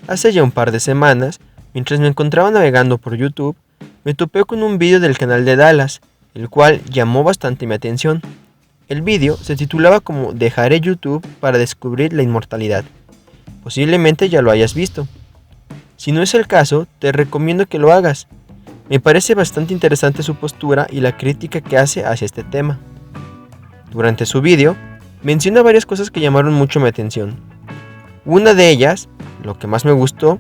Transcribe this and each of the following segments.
Hace ya un par de semanas, mientras me encontraba navegando por YouTube, me topé con un vídeo del canal de Dallas, el cual llamó bastante mi atención. El vídeo se titulaba como "Dejaré YouTube para descubrir la inmortalidad". Posiblemente ya lo hayas visto. Si no es el caso, te recomiendo que lo hagas. Me parece bastante interesante su postura y la crítica que hace hacia este tema. Durante su vídeo, menciona varias cosas que llamaron mucho mi atención. Una de ellas, lo que más me gustó,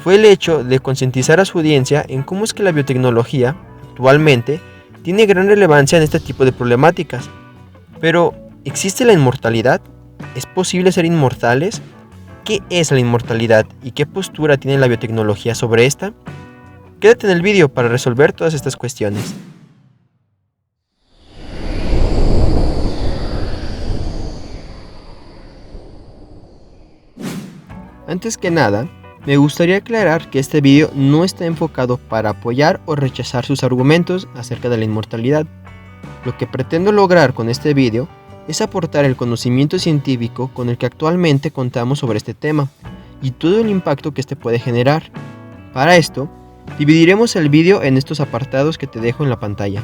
fue el hecho de concientizar a su audiencia en cómo es que la biotecnología, actualmente, tiene gran relevancia en este tipo de problemáticas. Pero, ¿existe la inmortalidad? ¿Es posible ser inmortales? ¿Qué es la inmortalidad y qué postura tiene la biotecnología sobre esta? Quédate en el vídeo para resolver todas estas cuestiones. Antes que nada, me gustaría aclarar que este vídeo no está enfocado para apoyar o rechazar sus argumentos acerca de la inmortalidad. Lo que pretendo lograr con este vídeo es aportar el conocimiento científico con el que actualmente contamos sobre este tema y todo el impacto que este puede generar. Para esto, dividiremos el vídeo en estos apartados que te dejo en la pantalla.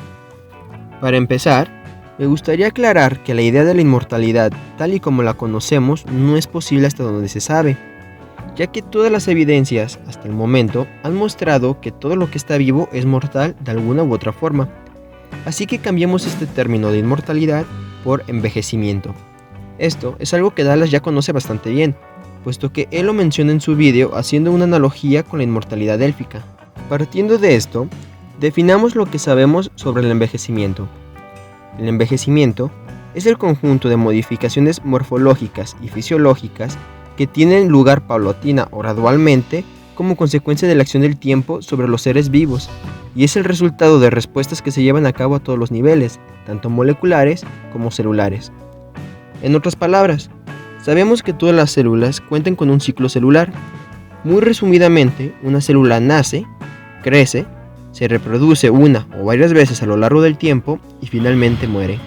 Para empezar, me gustaría aclarar que la idea de la inmortalidad, tal y como la conocemos, no es posible hasta donde se sabe, ya que todas las evidencias, hasta el momento, han mostrado que todo lo que está vivo es mortal de alguna u otra forma. Así que cambiemos este término de inmortalidad por envejecimiento. Esto es algo que Dallas ya conoce bastante bien, puesto que él lo menciona en su vídeo haciendo una analogía con la inmortalidad élfica. Partiendo de esto, definamos lo que sabemos sobre el envejecimiento. El envejecimiento es el conjunto de modificaciones morfológicas y fisiológicas que tienen lugar paulatina o gradualmente como consecuencia de la acción del tiempo sobre los seres vivos, y es el resultado de respuestas que se llevan a cabo a todos los niveles, tanto moleculares como celulares. En otras palabras, sabemos que todas las células cuentan con un ciclo celular. Muy resumidamente, una célula nace, crece, se reproduce una o varias veces a lo largo del tiempo y finalmente muere.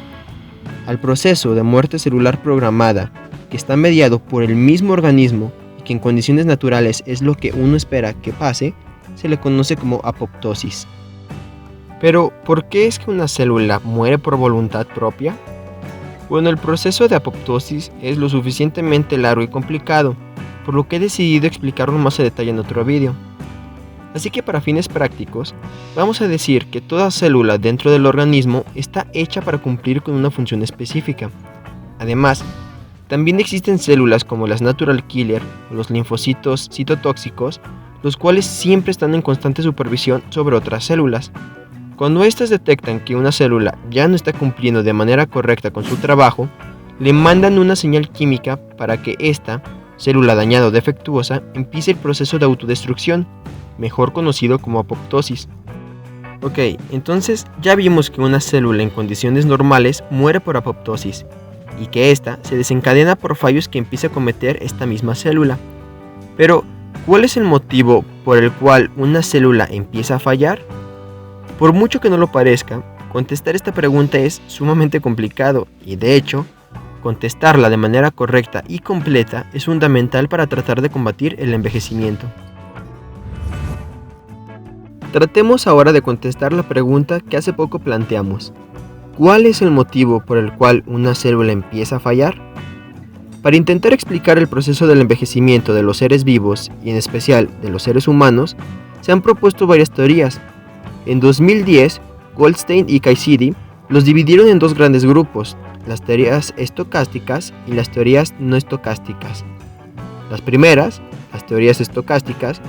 Al proceso de muerte celular programada, que está mediado por el mismo organismo y que en condiciones naturales es lo que uno espera que pase, se le conoce como apoptosis. Pero, ¿por qué es que una célula muere por voluntad propia? Bueno, el proceso de apoptosis es lo suficientemente largo y complicado, por lo que he decidido explicarlo más a detalle en otro vídeo. Así que para fines prácticos, vamos a decir que toda célula dentro del organismo está hecha para cumplir con una función específica. Además, también existen células como las natural killer o los linfocitos citotóxicos, los cuales siempre están en constante supervisión sobre otras células. Cuando éstas detectan que una célula ya no está cumpliendo de manera correcta con su trabajo, le mandan una señal química para que esta célula dañada o defectuosa empiece el proceso de autodestrucción, mejor conocido como apoptosis. Ok, entonces ya vimos que una célula en condiciones normales muere por apoptosis, y que ésta se desencadena por fallos que empieza a cometer esta misma célula. Pero, ¿cuál es el motivo por el cual una célula empieza a fallar? Por mucho que no lo parezca, contestar esta pregunta es sumamente complicado y, de hecho, contestarla de manera correcta y completa es fundamental para tratar de combatir el envejecimiento. Tratemos ahora de contestar la pregunta que hace poco planteamos. ¿Cuál es el motivo por el cual una célula empieza a fallar? Para intentar explicar el proceso del envejecimiento de los seres vivos, y en especial de los seres humanos, se han propuesto varias teorías. En 2010, Goldstein y Cassidy los dividieron en dos grandes grupos, las teorías estocásticas y las teorías no estocásticas. Las primeras, las teorías estocásticas,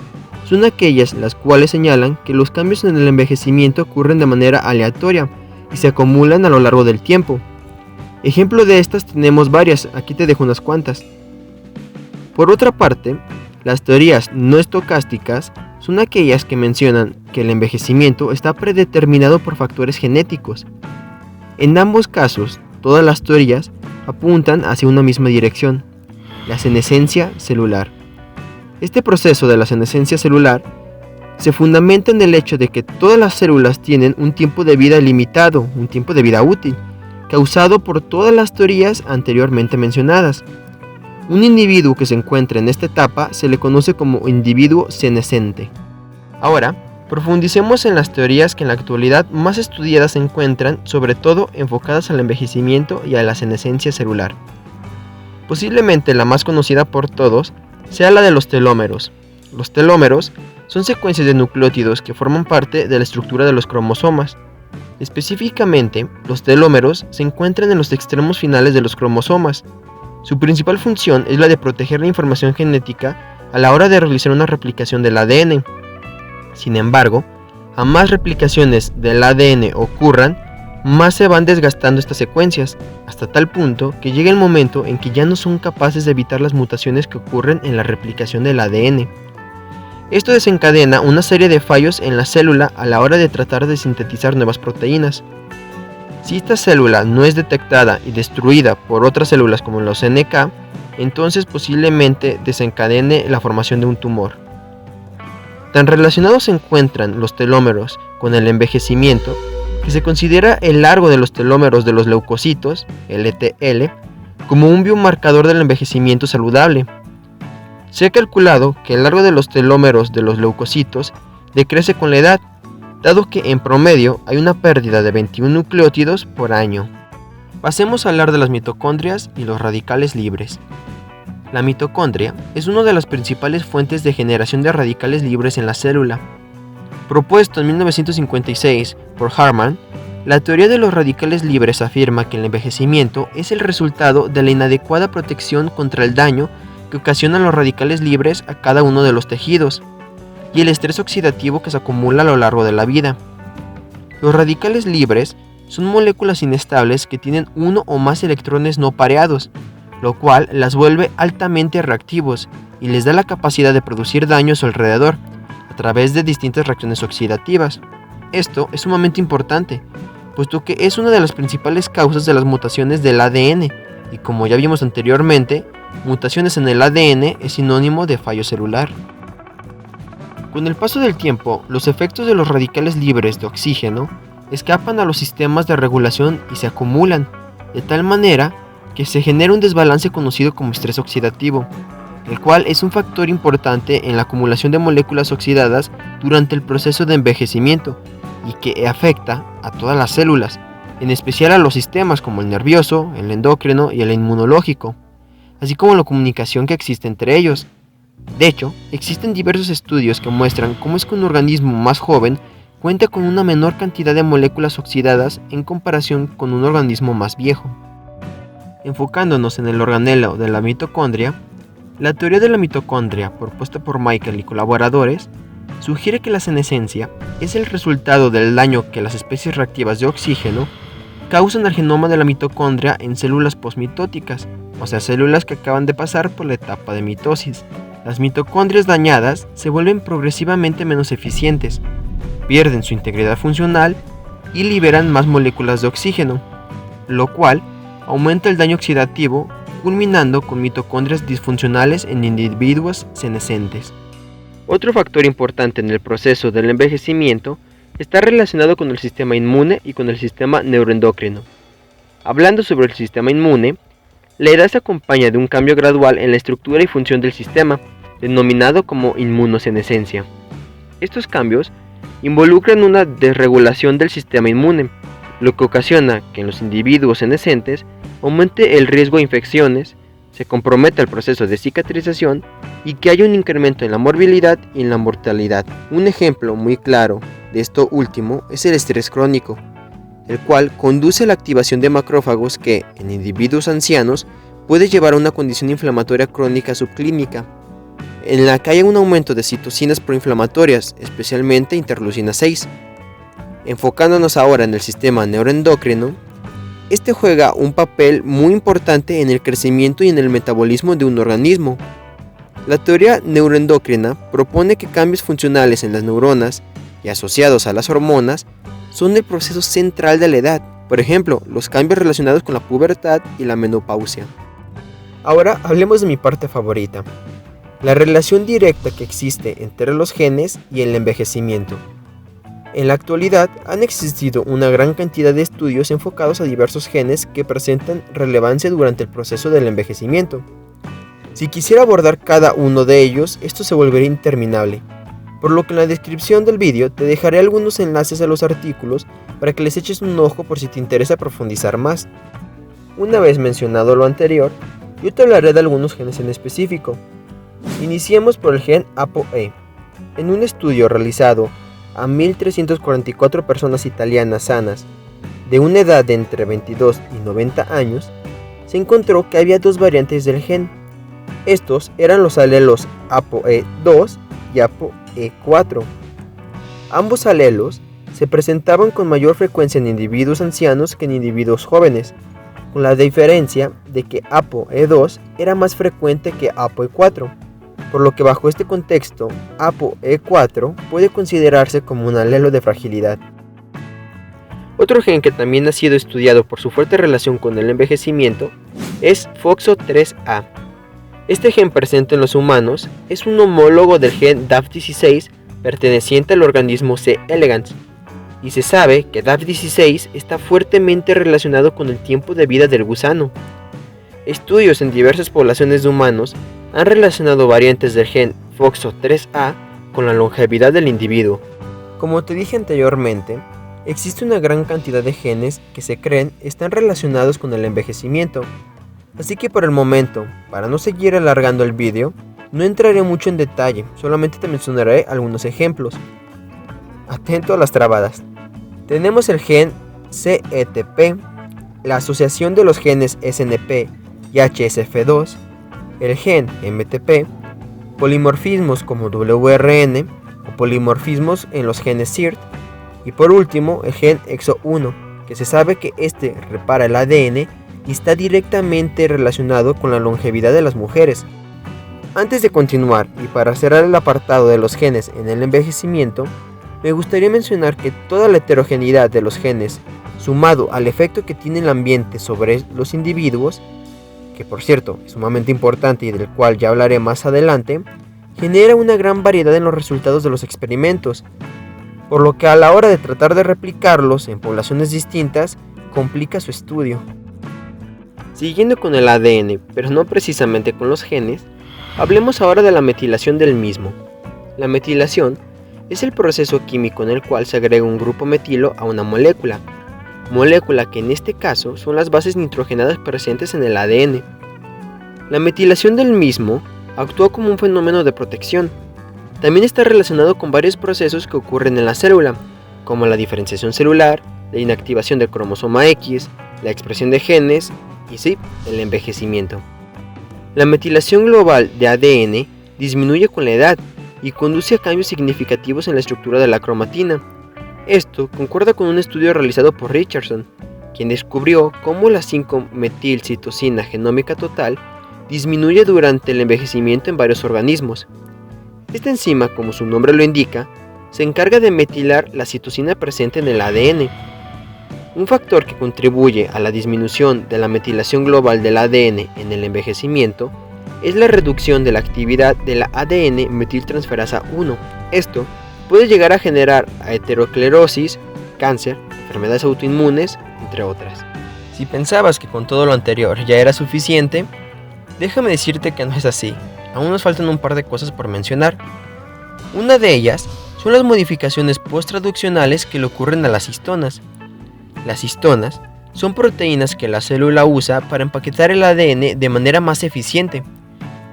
son aquellas las cuales señalan que los cambios en el envejecimiento ocurren de manera aleatoria y se acumulan a lo largo del tiempo. Ejemplo de estas tenemos varias, aquí te dejo unas cuantas. Por otra parte, las teorías no estocásticas son aquellas que mencionan que el envejecimiento está predeterminado por factores genéticos. En ambos casos, todas las teorías apuntan hacia una misma dirección, la senescencia celular. Este proceso de la senescencia celular se fundamenta en el hecho de que todas las células tienen un tiempo de vida limitado, un tiempo de vida útil, causado por todas las teorías anteriormente mencionadas. Un individuo que se encuentra en esta etapa se le conoce como individuo senescente. Ahora, profundicemos en las teorías que en la actualidad más estudiadas se encuentran, sobre todo enfocadas al envejecimiento y a la senescencia celular. Posiblemente la más conocida por todos sea la de los telómeros. Los telómeros son secuencias de nucleótidos que forman parte de la estructura de los cromosomas. Específicamente, los telómeros se encuentran en los extremos finales de los cromosomas. Su principal función es la de proteger la información genética a la hora de realizar una replicación del ADN. Sin embargo, a más replicaciones del ADN ocurran, más se van desgastando estas secuencias, hasta tal punto que llega el momento en que ya no son capaces de evitar las mutaciones que ocurren en la replicación del ADN. Esto desencadena una serie de fallos en la célula a la hora de tratar de sintetizar nuevas proteínas. Si esta célula no es detectada y destruida por otras células como los NK, entonces posiblemente desencadene la formación de un tumor. Tan relacionados se encuentran los telómeros con el envejecimiento que se considera el largo de los telómeros de los leucocitos, LTL, como un biomarcador del envejecimiento saludable. Se ha calculado que el largo de los telómeros de los leucocitos decrece con la edad, dado que en promedio hay una pérdida de 21 nucleótidos por año. Pasemos a hablar de las mitocondrias y los radicales libres. La mitocondria es una de las principales fuentes de generación de radicales libres en la célula. Propuesto en 1956 por Harman, la teoría de los radicales libres afirma que el envejecimiento es el resultado de la inadecuada protección contra el daño que ocasionan los radicales libres a cada uno de los tejidos, y el estrés oxidativo que se acumula a lo largo de la vida. Los radicales libres son moléculas inestables que tienen uno o más electrones no pareados, lo cual las vuelve altamente reactivos y les da la capacidad de producir daño a su alrededor a través de distintas reacciones oxidativas. Esto es sumamente importante, puesto que es una de las principales causas de las mutaciones del ADN, y como ya vimos anteriormente, mutaciones en el ADN es sinónimo de fallo celular. Con el paso del tiempo, los efectos de los radicales libres de oxígeno escapan a los sistemas de regulación y se acumulan, de tal manera que se genera un desbalance conocido como estrés oxidativo, el cual es un factor importante en la acumulación de moléculas oxidadas durante el proceso de envejecimiento y que afecta a todas las células, en especial a los sistemas como el nervioso, el endocrino y el inmunológico, así como la comunicación que existe entre ellos. De hecho, existen diversos estudios que muestran cómo es que un organismo más joven cuenta con una menor cantidad de moléculas oxidadas en comparación con un organismo más viejo. Enfocándonos en el organelo de la mitocondria, la teoría de la mitocondria, propuesta por Michael y colaboradores, sugiere que la senescencia es el resultado del daño que las especies reactivas de oxígeno causan al genoma de la mitocondria en células posmitóticas, o sea, células que acaban de pasar por la etapa de mitosis. Las mitocondrias dañadas se vuelven progresivamente menos eficientes, pierden su integridad funcional y liberan más moléculas de oxígeno, lo cual aumenta el daño oxidativo, culminando con mitocondrias disfuncionales en individuos senescentes. Otro factor importante en el proceso del envejecimiento está relacionado con el sistema inmune y con el sistema neuroendocrino. Hablando sobre el sistema inmune, la edad se acompaña de un cambio gradual en la estructura y función del sistema, denominado como inmunosenescencia. Estos cambios involucran una desregulación del sistema inmune, lo que ocasiona que en los individuos senescentes aumente el riesgo de infecciones, se comprometa el proceso de cicatrización y que haya un incremento en la morbilidad y en la mortalidad. Un ejemplo muy claro de esto último es el estrés crónico, el cual conduce a la activación de macrófagos que, en individuos ancianos, puede llevar a una condición inflamatoria crónica subclínica, en la que haya un aumento de citocinas proinflamatorias, especialmente interleucina 6. Enfocándonos ahora en el sistema neuroendocrino, este juega un papel muy importante en el crecimiento y en el metabolismo de un organismo. La teoría neuroendocrina propone que cambios funcionales en las neuronas y asociados a las hormonas son el proceso central de la edad, por ejemplo, los cambios relacionados con la pubertad y la menopausia. Ahora hablemos de mi parte favorita, la relación directa que existe entre los genes y el envejecimiento. En la actualidad han existido una gran cantidad de estudios enfocados a diversos genes que presentan relevancia durante el proceso del envejecimiento. Si quisiera abordar cada uno de ellos, esto se volvería interminable, por lo que en la descripción del vídeo te dejaré algunos enlaces a los artículos para que les eches un ojo por si te interesa profundizar más. Una vez mencionado lo anterior, yo te hablaré de algunos genes en específico. Iniciemos por el gen ApoE. En un estudio realizado a 1.344 personas italianas sanas, de una edad de entre 22 y 90 años, se encontró que había dos variantes del gen. Estos eran los alelos ApoE2 y ApoE4. Ambos alelos se presentaban con mayor frecuencia en individuos ancianos que en individuos jóvenes, con la diferencia de que ApoE2 era más frecuente que ApoE4, por lo que bajo este contexto, ApoE4 puede considerarse como un alelo de fragilidad. Otro gen que también ha sido estudiado por su fuerte relación con el envejecimiento es FOXO3A. Este gen presente en los humanos es un homólogo del gen DAF16 perteneciente al organismo C. elegans, y se sabe que DAF16 está fuertemente relacionado con el tiempo de vida del gusano. Estudios en diversas poblaciones de humanos han relacionado variantes del gen FOXO3A con la longevidad del individuo. Como te dije anteriormente, existe una gran cantidad de genes que se creen están relacionados con el envejecimiento, así que por el momento, para no seguir alargando el vídeo, no entraré mucho en detalle, solamente te mencionaré algunos ejemplos. Atento a las trabadas. Tenemos el gen CETP, la asociación de los genes SNP y HSF2, el gen MTP, polimorfismos como WRN o polimorfismos en los genes SIRT, y por último el gen EXO1, que se sabe que este repara el ADN y está directamente relacionado con la longevidad de las mujeres. Antes de continuar y para cerrar el apartado de los genes en el envejecimiento, me gustaría mencionar que toda la heterogeneidad de los genes, sumado al efecto que tiene el ambiente sobre los individuos, que por cierto es sumamente importante y del cual ya hablaré más adelante, genera una gran variedad en los resultados de los experimentos, por lo que a la hora de tratar de replicarlos en poblaciones distintas, complica su estudio. Siguiendo con el ADN, pero no precisamente con los genes, hablemos ahora de la metilación del mismo. La metilación es el proceso químico en el cual se agrega un grupo metilo a una molécula que en este caso son las bases nitrogenadas presentes en el ADN. La metilación del mismo actúa como un fenómeno de protección. También está relacionado con varios procesos que ocurren en la célula, como la diferenciación celular, la inactivación del cromosoma X, la expresión de genes y sí, el envejecimiento. La metilación global de ADN disminuye con la edad y conduce a cambios significativos en la estructura de la cromatina. Esto concuerda con un estudio realizado por Richardson, quien descubrió cómo la 5-metilcitosina genómica total disminuye durante el envejecimiento en varios organismos. Esta enzima, como su nombre lo indica, se encarga de metilar la citosina presente en el ADN. Un factor que contribuye a la disminución de la metilación global del ADN en el envejecimiento es la reducción de la actividad de la ADN metiltransferasa 1. Esto puede llegar a generar aterosclerosis, cáncer, enfermedades autoinmunes, entre otras. Si pensabas que con todo lo anterior ya era suficiente, déjame decirte que no es así. Aún nos faltan un par de cosas por mencionar. Una de ellas son las modificaciones posttraduccionales que le ocurren a las histonas. Las histonas son proteínas que la célula usa para empaquetar el ADN de manera más eficiente.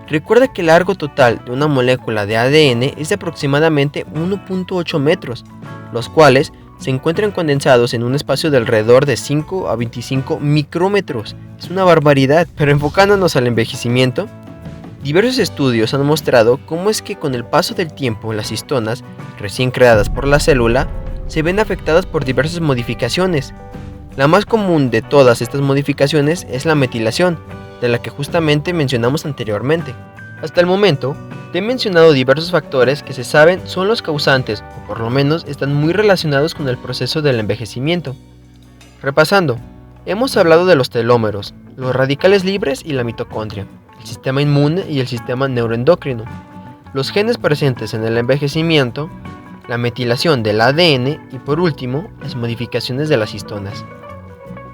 Recuerda que el largo total de una molécula de ADN es de aproximadamente 1.8 metros, los cuales se encuentran condensados en un espacio de alrededor de 5 a 25 micrómetros. Es una barbaridad, pero enfocándonos al envejecimiento, diversos estudios han mostrado cómo es que con el paso del tiempo las histonas, recién creadas por la célula, se ven afectadas por diversas modificaciones. La más común de todas estas modificaciones es la metilación, de la que justamente mencionamos anteriormente. Hasta el momento, te he mencionado diversos factores que se saben son los causantes, o por lo menos están muy relacionados con el proceso del envejecimiento. Repasando, hemos hablado de los telómeros, los radicales libres y la mitocondria, el sistema inmune y el sistema neuroendocrino, los genes presentes en el envejecimiento, la metilación del ADN y por último, las modificaciones de las histonas.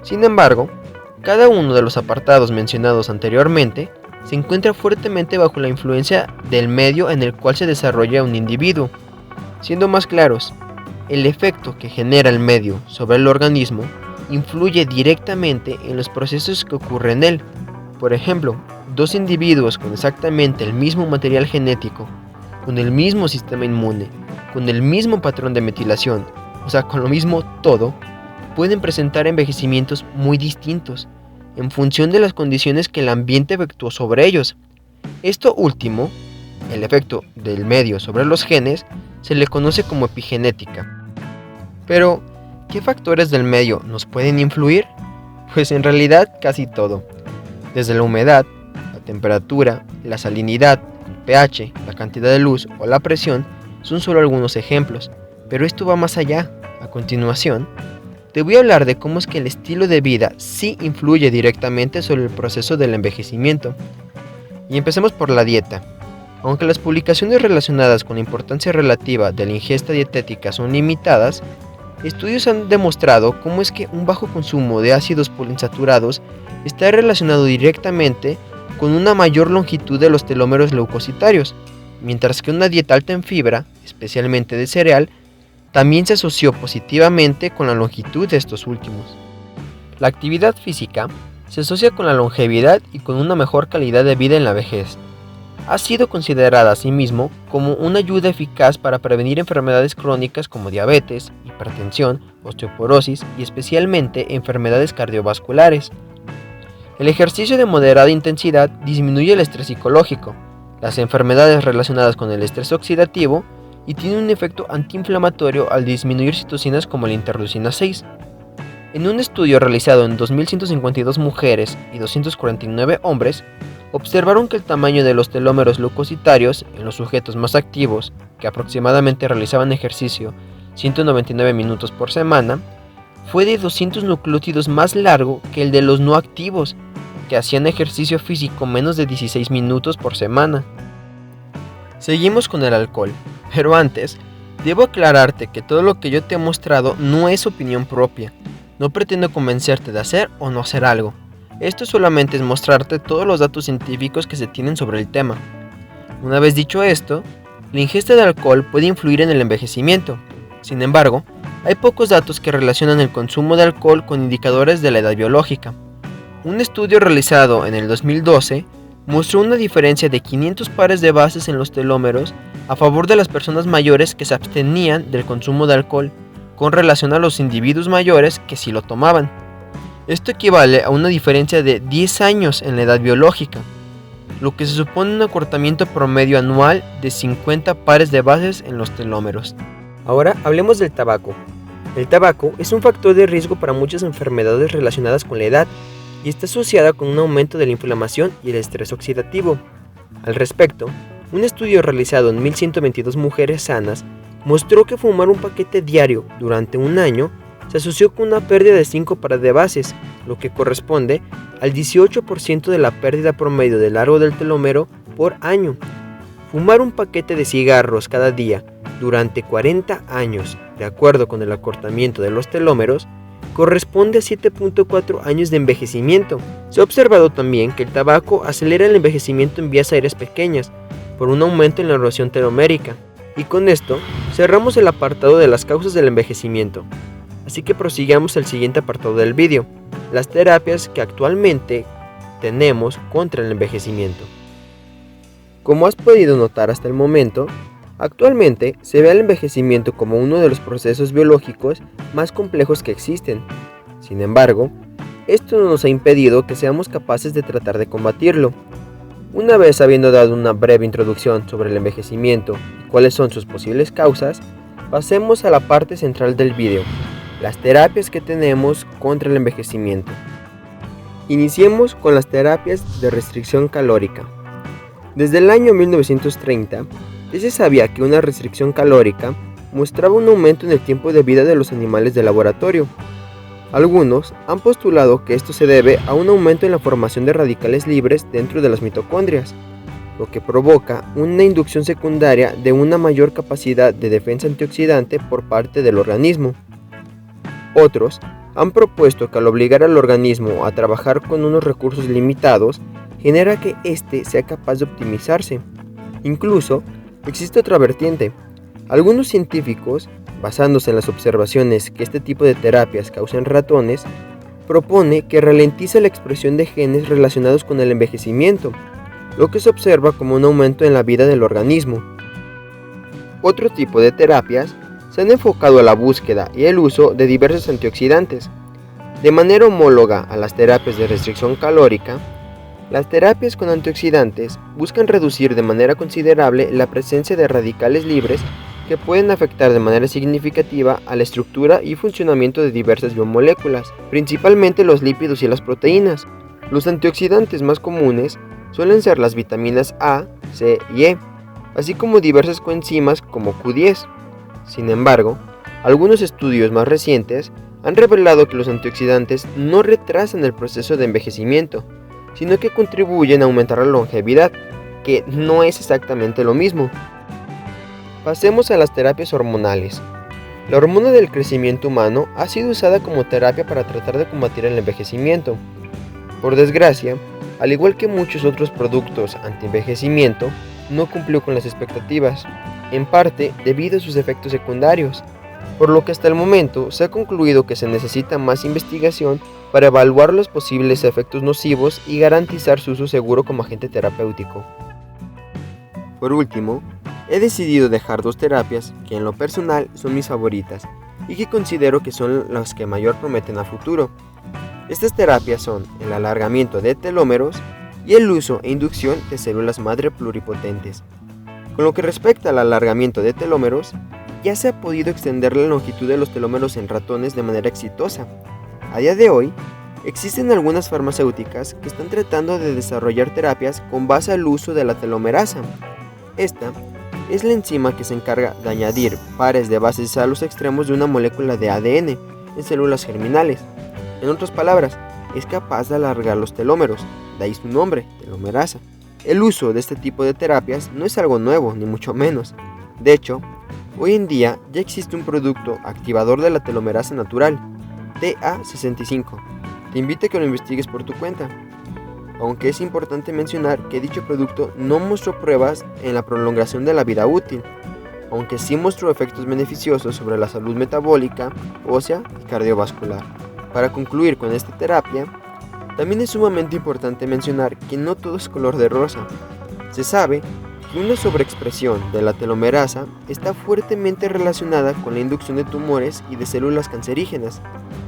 Sin embargo, cada uno de los apartados mencionados anteriormente se encuentra fuertemente bajo la influencia del medio en el cual se desarrolla un individuo. Siendo más claros, el efecto que genera el medio sobre el organismo influye directamente en los procesos que ocurren en él. Por ejemplo, dos individuos con exactamente el mismo material genético, con el mismo sistema inmune, con el mismo patrón de metilación, o sea, con lo mismo todo, pueden presentar envejecimientos muy distintos, en función de las condiciones que el ambiente efectuó sobre ellos. Esto último, el efecto del medio sobre los genes, se le conoce como epigenética. Pero, ¿qué factores del medio nos pueden influir? Pues en realidad casi todo. Desde la humedad, la temperatura, la salinidad, el pH, la cantidad de luz o la presión son solo algunos ejemplos, pero esto va más allá. A continuación, te voy a hablar de cómo es que el estilo de vida sí influye directamente sobre el proceso del envejecimiento. Y empecemos por la dieta. Aunque las publicaciones relacionadas con la importancia relativa de la ingesta dietética son limitadas, estudios han demostrado cómo es que un bajo consumo de ácidos poliinsaturados está relacionado directamente con una mayor longitud de los telómeros leucocitarios, mientras que una dieta alta en fibra, especialmente de cereal, también se asoció positivamente con la longitud de estos últimos. La actividad física se asocia con la longevidad y con una mejor calidad de vida en la vejez. Ha sido considerada asimismo como una ayuda eficaz para prevenir enfermedades crónicas como diabetes, hipertensión, osteoporosis y especialmente enfermedades cardiovasculares. El ejercicio de moderada intensidad disminuye el estrés psicológico, las enfermedades relacionadas con el estrés oxidativo y tiene un efecto antiinflamatorio al disminuir citocinas como la interleucina 6. En un estudio realizado en 2.152 mujeres y 249 hombres, observaron que el tamaño de los telómeros leucocitarios en los sujetos más activos, que aproximadamente realizaban ejercicio 199 minutos por semana, fue de 200 nucleótidos más largo que el de los no activos, que hacían ejercicio físico menos de 16 minutos por semana. Seguimos con el alcohol, pero antes, debo aclararte que todo lo que yo te he mostrado no es opinión propia. No pretendo convencerte de hacer o no hacer algo. Esto solamente es mostrarte todos los datos científicos que se tienen sobre el tema. Una vez dicho esto, la ingesta de alcohol puede influir en el envejecimiento. Sin embargo, hay pocos datos que relacionan el consumo de alcohol con indicadores de la edad biológica. Un estudio realizado en el 2012 mostró una diferencia de 500 pares de bases en los telómeros a favor de las personas mayores que se abstenían del consumo de alcohol, con relación a los individuos mayores que sí lo tomaban. Esto equivale a una diferencia de 10 años en la edad biológica, lo que se supone un acortamiento promedio anual de 50 pares de bases en los telómeros. Ahora hablemos del tabaco. El tabaco es un factor de riesgo para muchas enfermedades relacionadas con la edad y está asociada con un aumento de la inflamación y el estrés oxidativo. Al respecto, un estudio realizado en 1.122 mujeres sanas mostró que fumar un paquete diario durante un año se asoció con una pérdida de 5 pares de bases, lo que corresponde al 18% de la pérdida promedio de largo del telómero por año. Fumar un paquete de cigarros cada día durante 40 años, de acuerdo con el acortamiento de los telómeros, corresponde a 7.4 años de envejecimiento. Se ha observado también que el tabaco acelera el envejecimiento en vías aéreas pequeñas, por un aumento en la erosión telomérica. Y con esto, cerramos el apartado de las causas del envejecimiento. Así que prosigamos al siguiente apartado del vídeo, las terapias que actualmente tenemos contra el envejecimiento. Como has podido notar hasta el momento, actualmente se ve al envejecimiento como uno de los procesos biológicos más complejos que existen. Sin embargo, esto no nos ha impedido que seamos capaces de tratar de combatirlo. Una vez habiendo dado una breve introducción sobre el envejecimiento y cuáles son sus posibles causas, pasemos a la parte central del vídeo, las terapias que tenemos contra el envejecimiento. Iniciemos con las terapias de restricción calórica. Desde el año 1930, ya se sabía que una restricción calórica mostraba un aumento en el tiempo de vida de los animales de laboratorio. Algunos han postulado que esto se debe a un aumento en la formación de radicales libres dentro de las mitocondrias, lo que provoca una inducción secundaria de una mayor capacidad de defensa antioxidante por parte del organismo. Otros han propuesto que al obligar al organismo a trabajar con unos recursos limitados, genera que éste sea capaz de optimizarse. Incluso, existe otra vertiente. Algunos científicos, basándose en las observaciones que este tipo de terapias causa en ratones, propone que ralentiza la expresión de genes relacionados con el envejecimiento, lo que se observa como un aumento en la vida del organismo. Otro tipo de terapias se han enfocado a la búsqueda y el uso de diversos antioxidantes. De manera homóloga a las terapias de restricción calórica, las terapias con antioxidantes buscan reducir de manera considerable la presencia de radicales libres que pueden afectar de manera significativa a la estructura y funcionamiento de diversas biomoléculas, principalmente los lípidos y las proteínas. Los antioxidantes más comunes suelen ser las vitaminas A, C y E, así como diversas coenzimas como Q10. Sin embargo, algunos estudios más recientes han revelado que los antioxidantes no retrasan el proceso de envejecimiento, sino que contribuyen a aumentar la longevidad, que no es exactamente lo mismo. Pasemos a las terapias hormonales. La hormona del crecimiento humano ha sido usada como terapia para tratar de combatir el envejecimiento. Por desgracia, al igual que muchos otros productos anti-envejecimiento, no cumplió con las expectativas, en parte debido a sus efectos secundarios, por lo que hasta el momento se ha concluido que se necesita más investigación para evaluar los posibles efectos nocivos y garantizar su uso seguro como agente terapéutico. Por último, he decidido dejar dos terapias que en lo personal son mis favoritas y que considero que son las que mayor prometen a futuro. Estas terapias son el alargamiento de telómeros y el uso e inducción de células madre pluripotentes. Con lo que respecta al alargamiento de telómeros, ya se ha podido extender la longitud de los telómeros en ratones de manera exitosa. A día de hoy, existen algunas farmacéuticas que están tratando de desarrollar terapias con base al uso de la telomerasa. Esta es la enzima que se encarga de añadir pares de bases a los extremos de una molécula de ADN en células germinales. En otras palabras, es capaz de alargar los telómeros, de ahí su nombre, telomerasa. El uso de este tipo de terapias no es algo nuevo, ni mucho menos. De hecho, hoy en día ya existe un producto activador de la telomerasa natural, TA65. Te invito a que lo investigues por tu cuenta. Aunque es importante mencionar que dicho producto no mostró pruebas en la prolongación de la vida útil, aunque sí mostró efectos beneficiosos sobre la salud metabólica, ósea y cardiovascular. Para concluir con esta terapia, también es sumamente importante mencionar que no todo es color de rosa. Se sabe que una sobreexpresión de la telomerasa está fuertemente relacionada con la inducción de tumores y de células cancerígenas,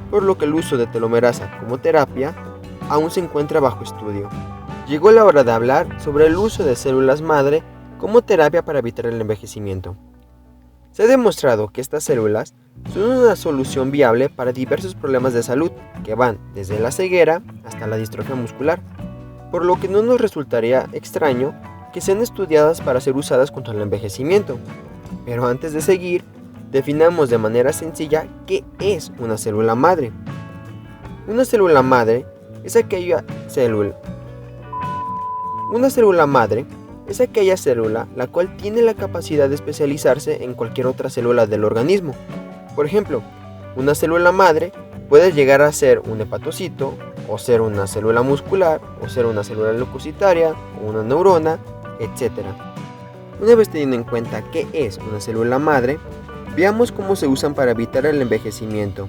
por lo que el uso de telomerasa como terapia aún se encuentra bajo estudio. Llegó la hora de hablar sobre el uso de células madre como terapia para evitar el envejecimiento. Se ha demostrado que estas células son una solución viable para diversos problemas de salud que van desde la ceguera hasta la distrofia muscular, por lo que no nos resultaría extraño que sean estudiadas para ser usadas contra el envejecimiento. Pero antes de seguir, definamos de manera sencilla qué es una célula madre. Una célula madre es aquella célula la cual tiene la capacidad de especializarse en cualquier otra célula del organismo. Por ejemplo, una célula madre puede llegar a ser un hepatocito, o ser una célula muscular, o ser una célula leucocitaria, o una neurona, etc. Una vez teniendo en cuenta qué es una célula madre, veamos cómo se usan para evitar el envejecimiento.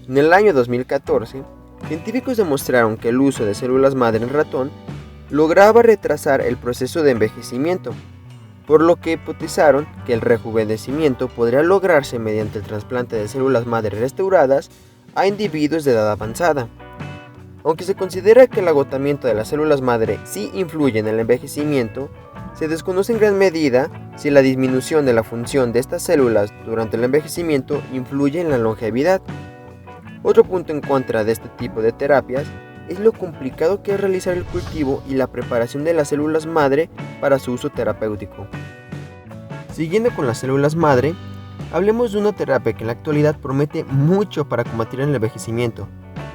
En el año 2014, científicos demostraron que el uso de células madre en ratón lograba retrasar el proceso de envejecimiento, por lo que hipotezaron que el rejuvenecimiento podría lograrse mediante el trasplante de células madre restauradas a individuos de edad avanzada. Aunque se considera que el agotamiento de las células madre sí influye en el envejecimiento, se desconoce en gran medida si la disminución de la función de estas células durante el envejecimiento influye en la longevidad. Otro punto en contra de este tipo de terapias es lo complicado que es realizar el cultivo y la preparación de las células madre para su uso terapéutico. Siguiendo con las células madre, hablemos de una terapia que en la actualidad promete mucho para combatir el envejecimiento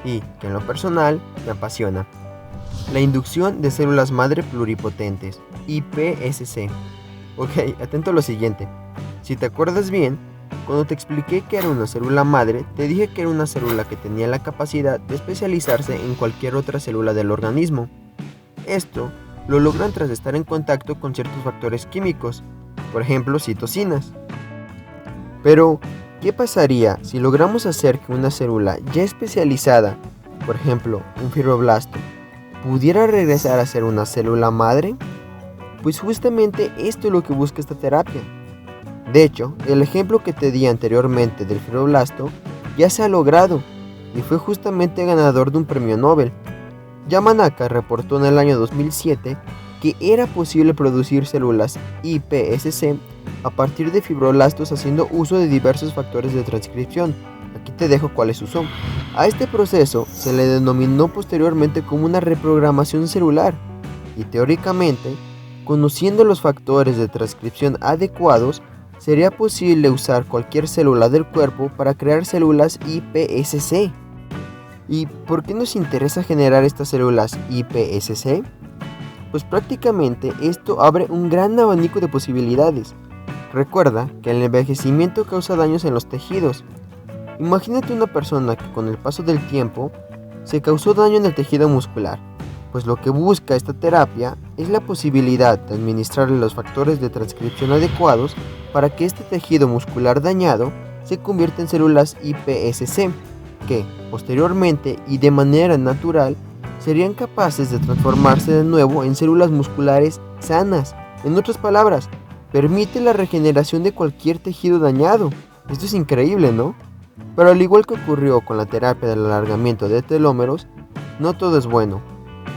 y que en lo personal me apasiona: la inducción de células madre pluripotentes, iPSC. Ok, atento a lo siguiente. Si te acuerdas bien, cuando te expliqué que era una célula madre, te dije que era una célula que tenía la capacidad de especializarse en cualquier otra célula del organismo. esto lo logran tras estar en contacto con ciertos factores químicos, por ejemplo citocinas. Pero, ¿qué pasaría si logramos hacer que una célula ya especializada, por ejemplo un fibroblasto, pudiera regresar a ser una célula madre? Pues justamente esto es lo que busca esta terapia. De hecho, el ejemplo que te di anteriormente del fibroblasto ya se ha logrado y fue justamente ganador de un premio Nobel. Yamanaka reportó en el año 2007 que era posible producir células iPSC a partir de fibroblastos haciendo uso de diversos factores de transcripción. Aquí te dejo cuáles usó. A este proceso se le denominó posteriormente como una reprogramación celular y teóricamente, conociendo los factores de transcripción adecuados, sería posible usar cualquier célula del cuerpo para crear células iPSC. ¿Y por qué nos interesa generar estas células iPSC? Pues prácticamente esto abre un gran abanico de posibilidades. Recuerda que el envejecimiento causa daños en los tejidos. Imagínate una persona que con el paso del tiempo se causó daño en el tejido muscular, pues lo que busca esta terapia es la posibilidad de administrarle los factores de transcripción adecuados para que este tejido muscular dañado se convierta en células iPSC, que, posteriormente y de manera natural, serían capaces de transformarse de nuevo en células musculares sanas. En otras palabras, permite la regeneración de cualquier tejido dañado. Esto es increíble, ¿no? Pero al igual que ocurrió con la terapia del alargamiento de telómeros, no todo es bueno.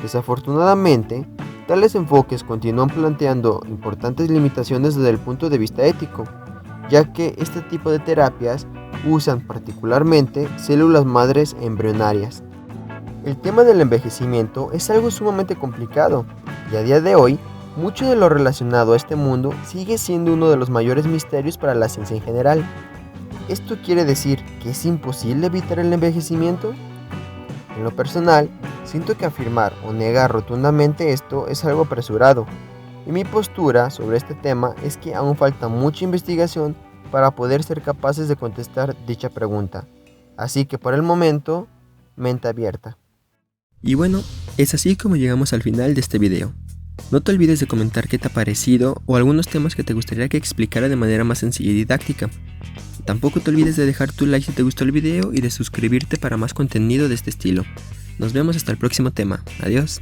Desafortunadamente, tales enfoques continúan planteando importantes limitaciones desde el punto de vista ético, ya que este tipo de terapias usan particularmente células madres embrionarias. El tema del envejecimiento es algo sumamente complicado y a día de hoy, mucho de lo relacionado a este mundo sigue siendo uno de los mayores misterios para la ciencia en general. ¿Esto quiere decir que es imposible evitar el envejecimiento? En lo personal, siento que afirmar o negar rotundamente esto es algo apresurado, y mi postura sobre este tema es que aún falta mucha investigación para poder ser capaces de contestar dicha pregunta. Así que por el momento, mente abierta. Y bueno, es así como llegamos al final de este video. No te olvides de comentar qué te ha parecido o algunos temas que te gustaría que explicara de manera más sencilla y didáctica. Tampoco te olvides de dejar tu like si te gustó el video y de suscribirte para más contenido de este estilo. Nos vemos hasta el próximo tema. Adiós.